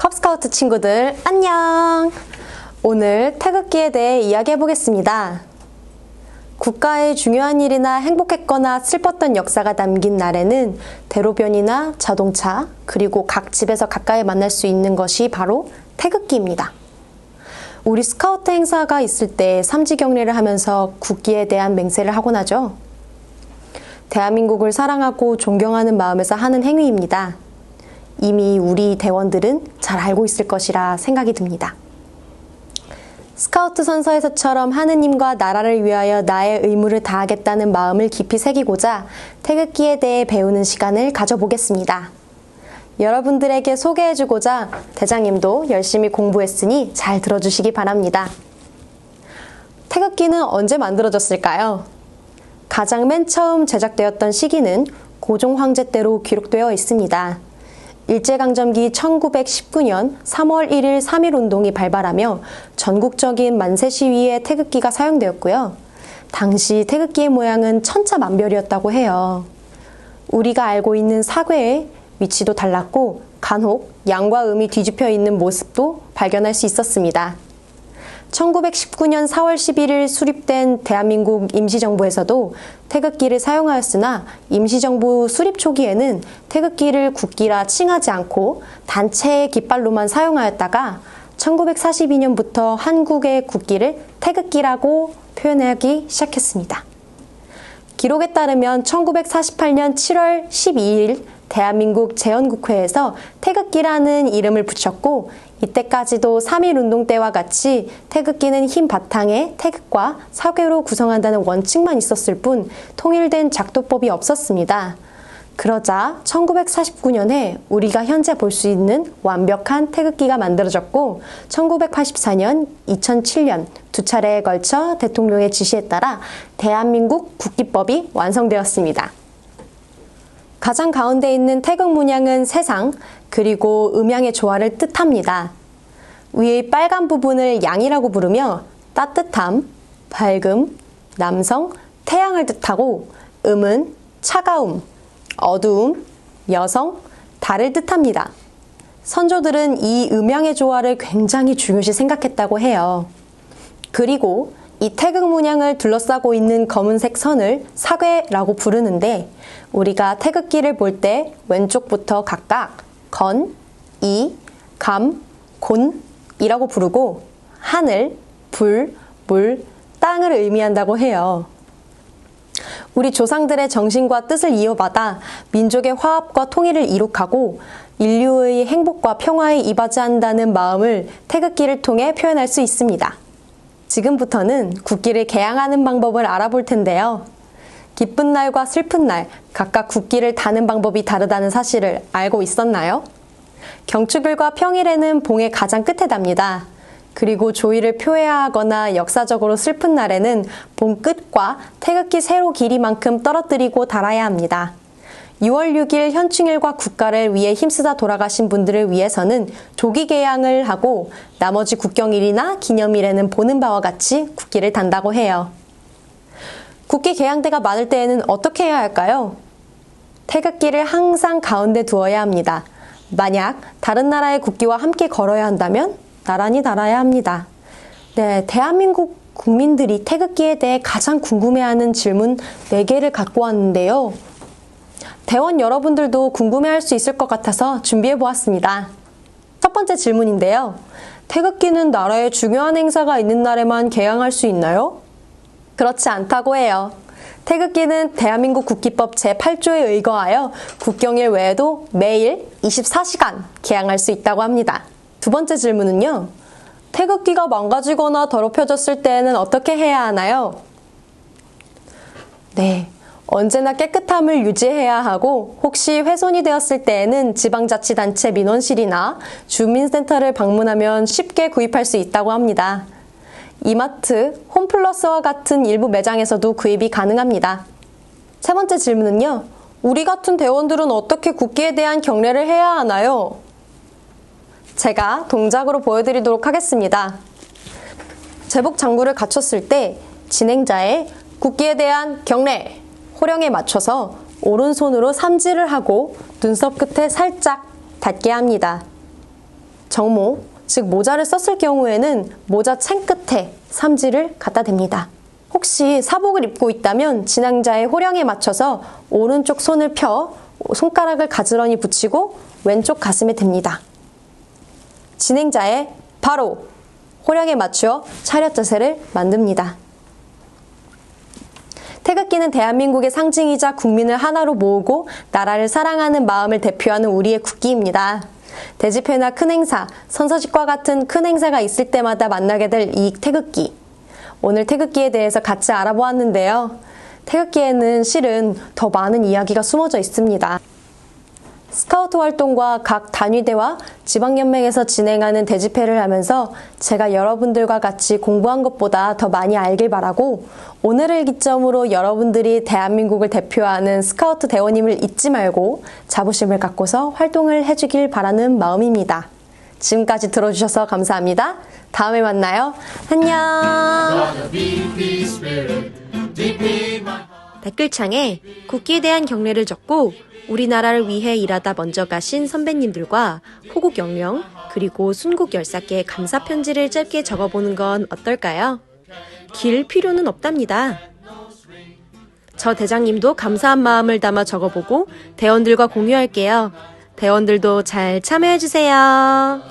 컵스카우트 친구들 안녕! 오늘 태극기에 대해 이야기해 보겠습니다. 국가의 중요한 일이나 행복했거나 슬펐던 역사가 담긴 날에는 대로변이나 자동차, 그리고 각 집에서 가까이 만날 수 있는 것이 바로 태극기입니다. 우리 스카우트 행사가 있을 때 삼지경례를 하면서 국기에 대한 맹세를 하곤 하죠. 대한민국을 사랑하고 존경하는 마음에서 하는 행위입니다. 이미 우리 대원들은 잘 알고 있을 것이라 생각이 듭니다. 스카우트 선서에서처럼 하느님과 나라를 위하여 나의 의무를 다하겠다는 마음을 깊이 새기고자 태극기에 대해 배우는 시간을 가져보겠습니다. 여러분들에게 소개해주고자 대장님도 열심히 공부했으니 잘 들어주시기 바랍니다. 태극기는 언제 만들어졌을까요? 가장 맨 처음 제작되었던 시기는 고종 황제 때로 기록되어 있습니다. 일제강점기 1919년 3월 1일 3.1운동이 발발하며 전국적인 만세 시위에 태극기가 사용되었고요. 당시 태극기의 모양은 천차만별이었다고 해요. 우리가 알고 있는 사괴의 위치도 달랐고 간혹 양과 음이 뒤집혀 있는 모습도 발견할 수 있었습니다. 1919년 4월 11일 수립된 대한민국 임시정부에서도 태극기를 사용하였으나 임시정부 수립 초기에는 태극기를 국기라 칭하지 않고 단체의 깃발로만 사용하였다가 1942년부터 한국의 국기를 태극기라고 표현하기 시작했습니다. 기록에 따르면 1948년 7월 12일 대한민국 재헌국회에서 태극기라는 이름을 붙였고 이때까지도 3.1운동 때와 같이 태극기는 흰 바탕에 태극과 사괴로 구성한다는 원칙만 있었을 뿐 통일된 작도법이 없었습니다. 그러자 1949년에 우리가 현재 볼 수 있는 완벽한 태극기가 만들어졌고 1984년, 2007년 두 차례에 걸쳐 대통령의 지시에 따라 대한민국 국기법이 완성되었습니다. 가장 가운데 있는 태극 문양은 세상, 그리고 음양의 조화를 뜻합니다. 위의 빨간 부분을 양이라고 부르며 따뜻함, 밝음, 남성, 태양을 뜻하고 음은 차가움, 어두움, 여성, 달을 뜻합니다. 선조들은 이 음양의 조화를 굉장히 중요시 생각했다고 해요. 그리고 이 태극 문양을 둘러싸고 있는 검은색 선을 사괴라고 부르는데 우리가 태극기를 볼 때 왼쪽부터 각각 건, 이, 감, 곤이라고 부르고 하늘, 불, 물, 땅을 의미한다고 해요. 우리 조상들의 정신과 뜻을 이어받아 민족의 화합과 통일을 이룩하고 인류의 행복과 평화에 이바지한다는 마음을 태극기를 통해 표현할 수 있습니다. 지금부터는 국기를 개양하는 방법을 알아볼 텐데요. 기쁜 날과 슬픈 날 각각 국기를 다는 방법이 다르다는 사실을 알고 있었나요? 경축일과 평일에는 봉의 가장 끝에 답니다. 그리고 조의를 표해하거나 역사적으로 슬픈 날에는 봉 끝과 태극기 세로 길이만큼 떨어뜨리고 달아야 합니다. 6월 6일 현충일과 국가를 위해 힘쓰다 돌아가신 분들을 위해서는 조기 개양을 하고 나머지 국경일이나 기념일에는 보는 바와 같이 국기를 단다고 해요. 국기 개양대가 많을 때에는 어떻게 해야 할까요? 태극기를 항상 가운데 두어야 합니다. 만약 다른 나라의 국기와 함께 걸어야 한다면 나란히 달아야 합니다. 네, 대한민국 국민들이 태극기에 대해 가장 궁금해하는 질문 4개를 갖고 왔는데요. 대원 여러분들도 궁금해할 수 있을 것 같아서 준비해 보았습니다. 첫 번째 질문인데요. 태극기는 나라의 중요한 행사가 있는 날에만 개양할 수 있나요? 그렇지 않다고 해요. 태극기는 대한민국 국기법 제8조에 의거하여 국경일 외에도 매일 24시간 개양할 수 있다고 합니다. 두 번째 질문은요. 태극기가 망가지거나 더럽혀졌을 때에는 어떻게 해야 하나요? 네. 언제나 깨끗함을 유지해야 하고 혹시 훼손이 되었을 때에는 지방자치단체 민원실이나 주민센터를 방문하면 쉽게 구입할 수 있다고 합니다. 이마트, 홈플러스와 같은 일부 매장에서도 구입이 가능합니다. 세 번째 질문은요. 우리 같은 대원들은 어떻게 국기에 대한 경례를 해야 하나요? 제가 동작으로 보여드리도록 하겠습니다. 제복 장구를 갖췄을 때 진행자의 국기에 대한 경례, 호령에 맞춰서 오른손으로 삼지를 하고 눈썹 끝에 살짝 닿게 합니다. 정모, 즉 모자를 썼을 경우에는 모자 챙 끝에 삼지를 갖다 댑니다. 혹시 사복을 입고 있다면 진행자의 호령에 맞춰서 오른쪽 손을 펴 손가락을 가지런히 붙이고 왼쪽 가슴에 댑니다. 진행자의 바로 호령에 맞추어 차렷 자세를 만듭니다. 태극기는 대한민국의 상징이자 국민을 하나로 모으고 나라를 사랑하는 마음을 대표하는 우리의 국기입니다. 대집회나 큰 행사, 선서식과 같은 큰 행사가 있을 때마다 만나게 될 이 태극기. 오늘 태극기에 대해서 같이 알아보았는데요. 태극기에는 실은 더 많은 이야기가 숨어져 있습니다. 스카우트 활동과 각 단위대와 지방연맹에서 진행하는 대집회를 하면서 제가 여러분들과 같이 공부한 것보다 더 많이 알길 바라고 오늘을 기점으로 여러분들이 대한민국을 대표하는 스카우트 대원임을 잊지 말고 자부심을 갖고서 활동을 해주길 바라는 마음입니다. 지금까지 들어주셔서 감사합니다. 다음에 만나요. 안녕. 댓글창에 국기에 대한 경례를 적고 우리나라를 위해 일하다 먼저 가신 선배님들과 호국 영령 그리고 순국 열사께 감사 편지를 짧게 적어보는 건 어떨까요? 길 필요는 없답니다. 저 대장님도 감사한 마음을 담아 적어보고 대원들과 공유할게요. 대원들도 잘 참여해주세요.